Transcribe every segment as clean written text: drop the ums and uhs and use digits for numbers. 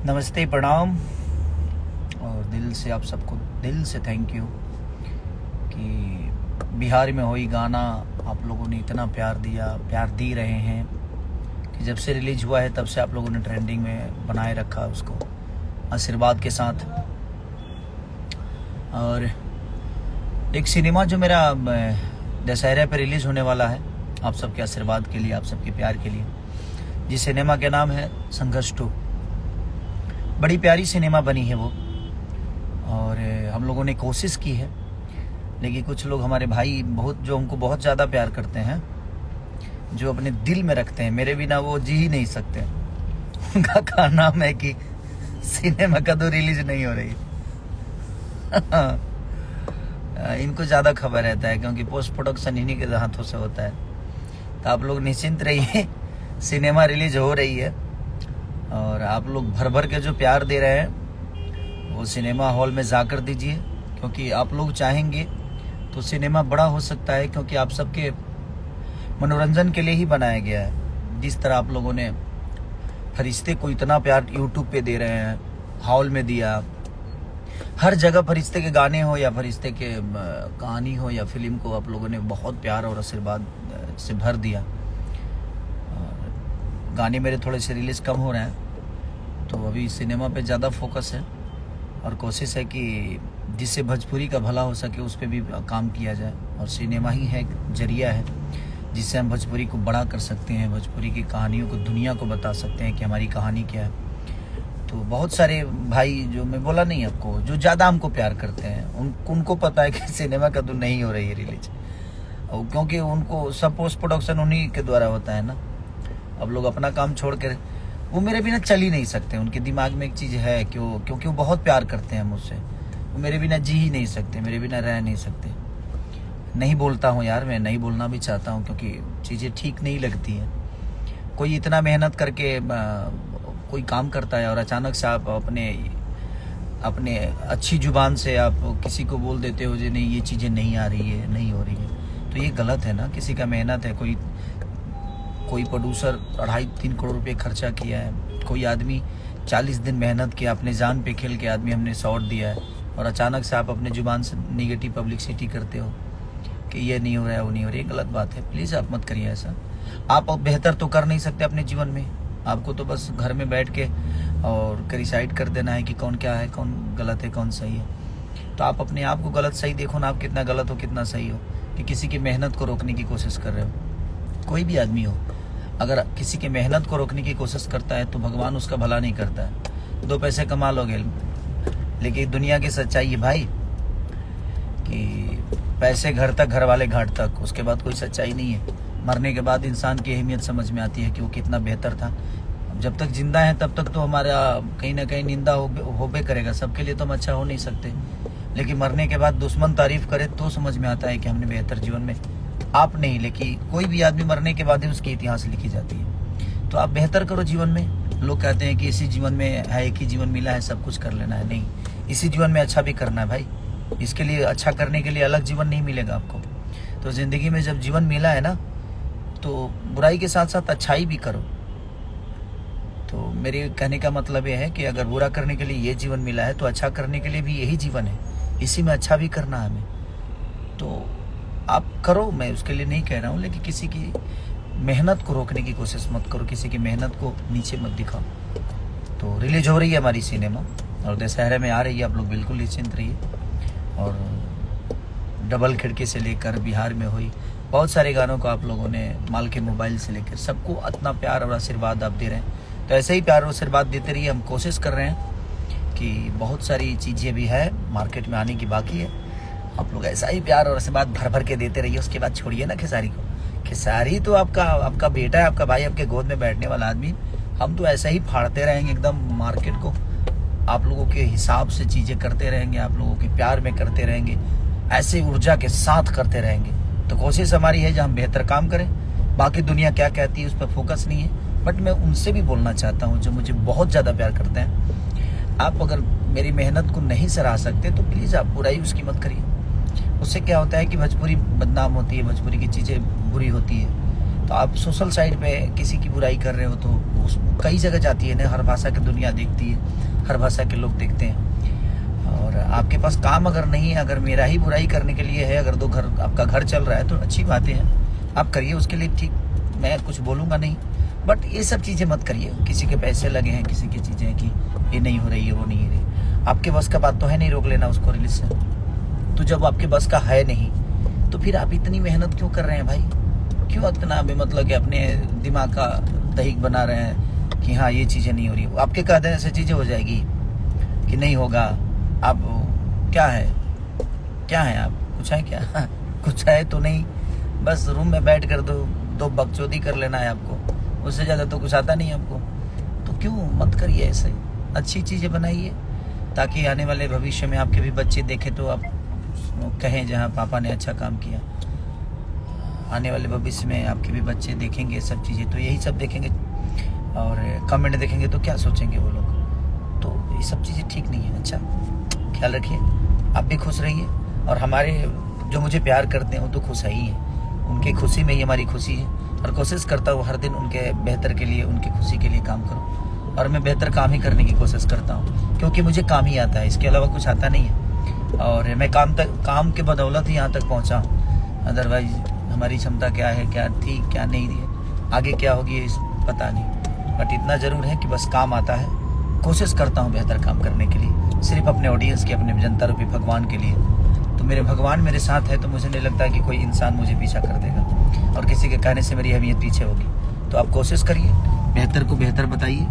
नमस्ते, प्रणाम। और दिल से आप सबको दिल से थैंक यू कि बिहार में हुई गाना आप लोगों ने इतना प्यार दिया, प्यार दे रहे हैं कि जब से रिलीज हुआ है तब से आप लोगों ने ट्रेंडिंग में बनाए रखा उसको आशीर्वाद के साथ। और एक सिनेमा जो मेरा दशहरे पे रिलीज़ होने वाला है, आप सबके आशीर्वाद के लिए, आप सबके प्यार के लिए, जिस सिनेमा का नाम है संघर्ष 2। बड़ी प्यारी सिनेमा बनी है वो, और हम लोगों ने कोशिश की है, लेकिन कुछ लोग हमारे भाई जो हमको बहुत ज़्यादा प्यार करते हैं, जो अपने दिल में रखते हैं, मेरे बिना वो जी ही नहीं सकते। उनका का नाम है कि सिनेमा का तो रिलीज नहीं हो रही। इनको ज़्यादा खबर रहता है क्योंकि पोस्ट प्रोडक्शन इन्हीं के हाथों से होता है। तो आप लोग निश्चिंत रहिए, सिनेमा रिलीज हो रही है और आप लोग भर भर के जो प्यार दे रहे हैं वो सिनेमा हॉल में जाकर दीजिए, क्योंकि आप लोग चाहेंगे तो सिनेमा बड़ा हो सकता है, क्योंकि आप सबके मनोरंजन के लिए ही बनाया गया है। जिस तरह आप लोगों ने फरिश्ते को इतना प्यार यूट्यूब पे दे रहे हैं, हॉल में दिया, हर जगह फरिश्ते के गाने हो या फरिश्ते के कहानी हो या फिल्म को आप लोगों ने बहुत प्यार और आशीर्वाद से भर दिया। गाने मेरे थोड़े से रिलीज़ कम हो रहे हैं, तो अभी सिनेमा पे ज़्यादा फोकस है और कोशिश है कि जिससे भोजपुरी का भला हो सके उस पर भी काम किया जाए। और सिनेमा ही है, जरिया है जिससे हम भोजपुरी को बड़ा कर सकते हैं, भोजपुरी की कहानियों को दुनिया को बता सकते हैं कि हमारी कहानी क्या है। तो बहुत सारे भाई, जो मैं बोला नहीं आपको, जो ज़्यादा हमको प्यार करते हैं, उनको पता है कि सिनेमा का तो नहीं हो रही है रिलीज, क्योंकि उनको सब पोस्ट प्रोडक्शन उन्हीं के द्वारा होता है ना। अब लोग अपना काम छोड़ कर, वो मेरे बिना चल ही नहीं सकते। उनके दिमाग में एक चीज़ है क्योंकि वो बहुत प्यार करते हैं मुझसे, वो मेरे बिना जी ही नहीं सकते, मेरे बिना रह नहीं सकते। नहीं बोलता हूँ यार, मैं नहीं बोलना भी चाहता हूँ क्योंकि चीज़ें ठीक नहीं लगती हैं। कोई इतना मेहनत करके कोई काम करता है और अचानक से आप अपने अच्छी जुबान से आप किसी को बोल देते हो जी नहीं ये चीज़ें नहीं आ रही है, नहीं हो रही है, तो ये गलत है ना। किसी का मेहनत है, कोई प्रोड्यूसर 2.5-3 करोड़ रुपए खर्चा किया है, कोई आदमी 40 दिन मेहनत किया, अपने जान पे खेल के आदमी हमने शॉट दिया है, और अचानक से आप अपने जुबान से निगेटिव पब्लिसिटी करते हो कि ये नहीं हो रहा है, वो नहीं हो रहा है। ये गलत बात है, प्लीज़ आप मत करिए ऐसा। आप बेहतर तो कर नहीं सकते अपने जीवन में, आपको तो बस घर में बैठ के और डिसाइड कर देना है कि कौन क्या है, कौन गलत है, कौन सही है। तो आप अपने आप को गलत सही देखो ना, आप कितना गलत हो कितना सही हो, कि किसी की मेहनत को रोकने की कोशिश कर रहे हो। कोई भी आदमी हो, अगर किसी की मेहनत को रोकने की कोशिश करता है तो भगवान उसका भला नहीं करता है। 2 पैसे कमा लोगे, लेकिन दुनिया की सच्चाई है भाई कि पैसे घर तक, घर वाले घाट तक, उसके बाद कोई सच्चाई नहीं है। मरने के बाद इंसान की अहमियत समझ में आती है कि वो कितना बेहतर था। जब तक जिंदा है तब तक तो हमारा कहीं ना कहीं निंदा होबे करेगा, सबके लिए तो हम अच्छा हो नहीं सकते, लेकिन मरने के बाद दुश्मन तारीफ करे तो समझ में आता है कि हमने बेहतर जीवन में, आप नहीं, लेकिन कोई भी आदमी मरने के बाद ही उसकी इतिहास लिखी जाती है। तो आप बेहतर करो जीवन में। लोग कहते हैं कि इसी जीवन में है, एक ही जीवन मिला है, सब कुछ कर लेना है। नहीं, इसी जीवन में अच्छा भी करना है भाई। इसके लिए, अच्छा करने के लिए अलग जीवन नहीं मिलेगा आपको। तो ज़िंदगी में जब जीवन मिला है ना, तो बुराई के साथ साथ अच्छाई भी करो। तो मेरे कहने का मतलब ये है कि अगर बुरा करने के लिए ये जीवन मिला है तो अच्छा करने के लिए भी यही जीवन है, इसी में अच्छा भी करना है हमें। तो आप करो, मैं उसके लिए नहीं कह रहा हूँ, लेकिन किसी की मेहनत को रोकने की कोशिश मत करो, किसी की मेहनत को नीचे मत दिखाओ। तो रिलीज हो रही है हमारी सिनेमा और दशहरे में आ रही है, आप लोग बिल्कुल निश्चिंत रहिए। और डबल खिड़की से लेकर बिहार में हुई, बहुत सारे गानों को आप लोगों ने माल के मोबाइल से लेकर सबको इतना प्यार और आशीर्वाद आप दे रहे हैं। तो ऐसे ही प्यार और आशीर्वाद देते रहिए। हम कोशिश कर रहे हैं कि बहुत सारी चीज़ें भी है मार्केट में आने की बाकी है, आप लोग ऐसा ही प्यार और आशीर्वाद भर भर के देते रहिए। उसके बाद छोड़िए ना खेसारी को। खेसारी तो आपका बेटा है, आपका भाई, आपके गोद में बैठने वाला आदमी। हम तो ऐसा ही फाड़ते रहेंगे एकदम मार्केट को, आप लोगों के हिसाब से चीज़ें करते रहेंगे, आप लोगों के प्यार में करते रहेंगे, ऐसे ऊर्जा के साथ करते रहेंगे। तो कोशिश हमारी है जो हम बेहतर काम करें। बाकी दुनिया क्या कहती है उस पर फोकस नहीं है, बट मैं उनसे भी बोलना चाहता हूँ जो मुझे बहुत ज़्यादा प्यार करते हैं। आप अगर मेरी मेहनत को नहीं सराह सकते तो प्लीज़ आप बुराई उसकी मत करिए। उससे क्या होता है कि भोजपुरी बदनाम होती है, भोजपुरी की चीज़ें बुरी होती है। तो आप सोशल साइट पे किसी की बुराई कर रहे हो तो कई जगह जाती है ना, हर भाषा की दुनिया देखती है, हर भाषा के लोग देखते हैं। और आपके पास काम अगर नहीं है, अगर मेरा ही बुराई करने के लिए है, अगर दो घर आपका घर चल रहा है तो अच्छी बातें हैं, आप करिए उसके लिए, ठीक, मैं कुछ बोलूँगा नहीं। बट ये सब चीज़ें मत करिए, किसी के पैसे लगे हैं, किसी की चीज़ें कि ये नहीं हो रही है, वो नहीं हो रही। आपके बस का बात तो है नहीं रोक लेना उसको रिलीज से। तो जब आपके बस का है नहीं तो फिर आप इतनी मेहनत क्यों कर रहे हैं भाई? क्यों इतना मतलब कि अपने दिमाग का दहीक बना रहे हैं कि हाँ ये चीज़ें नहीं हो रही? आपके कह देने से चीज़ें हो जाएगी कि नहीं होगा? आप क्या है आप? कुछ है क्या? कुछ है तो नहीं, बस रूम में बैठ कर दो बकचोदी कर लेना है आपको, उससे ज़्यादा तो कुछ आता नहीं आपको। तो क्यों मत करिए ऐसे, अच्छी चीज़ें बनाइए ताकि आने वाले भविष्य में आपके भी बच्चे देखें तो आप कहें जहाँ पापा ने अच्छा काम किया। आने वाले भविष्य में आपके भी बच्चे देखेंगे सब चीज़ें, तो यही सब देखेंगे और कमेंट देखेंगे तो क्या सोचेंगे वो लोग? तो ये सब चीज़ें ठीक नहीं है। अच्छा, ख्याल रखिए, आप भी खुश रहिए और हमारे जो मुझे प्यार करते हैं वो तो खुश है ही हैं, उनकी खुशी में ही हमारी खुशी है। और कोशिश करता हूँ हर दिन उनके बेहतर के लिए, उनकी खुशी के लिए काम करूँ, और मैं बेहतर काम ही करने की कोशिश करता हूँ क्योंकि मुझे काम ही आता है, इसके अलावा कुछ आता नहीं है। और मैं काम के बदौलत ही यहाँ तक पहुँचा हूँ, अदरवाइज हमारी क्षमता क्या है, क्या थी, क्या नहीं थी, आगे क्या होगी पता नहीं। बट इतना ज़रूर है कि बस काम आता है, कोशिश करता हूँ बेहतर काम करने के लिए, सिर्फ अपने ऑडियंस के, अपने जनता रूपी भगवान के लिए। तो मेरे भगवान मेरे साथ है तो मुझे नहीं लगता कि कोई इंसान मुझे पीछा कर देगा और किसी के कहने से मेरी अहमियत पीछे होगी। तो आप कोशिश करिए, बेहतर को बेहतर बताइए,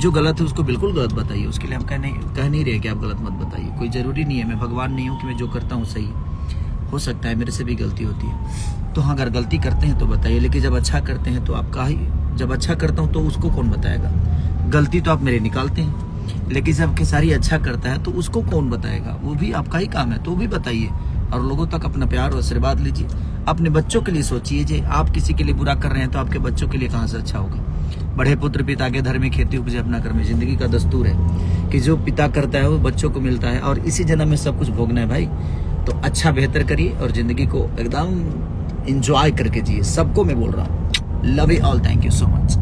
जो गलत है उसको बिल्कुल गलत बताइए। उसके लिए हम कह नहीं रहे कि आप गलत मत बताइए, कोई ज़रूरी नहीं है, मैं भगवान नहीं हूँ कि मैं जो करता हूँ सही। हो सकता है मेरे से भी गलती होती है, तो हाँ अगर गलती करते हैं तो बताइए, लेकिन जब अच्छा करते हैं तो आपका ही, जब अच्छा करता हूँ तो उसको कौन बताएगा? गलती तो आप मेरे निकालते हैं, लेकिन जब खेसारी अच्छा करता है तो उसको कौन बताएगा? वो भी आपका ही काम है, तो भी बताइए और लोगों तक अपना प्यार और आशीर्वाद लीजिए। अपने बच्चों के लिए सोचिए, जो आप किसी के लिए बुरा कर रहे हैं तो आपके बच्चों के लिए कहाँ से अच्छा होगा? बड़े पुत्र पिता के धर्म में खेती उपजे अपना कर्म, जिंदगी का दस्तूर है कि जो पिता करता है वो बच्चों को मिलता है, और इसी जन्म में सब कुछ भोगना है भाई। तो अच्छा बेहतर करिए और जिंदगी को एकदम एंजॉय करके जिए। सबको मैं बोल रहा हूँ, love you all, thank you so much.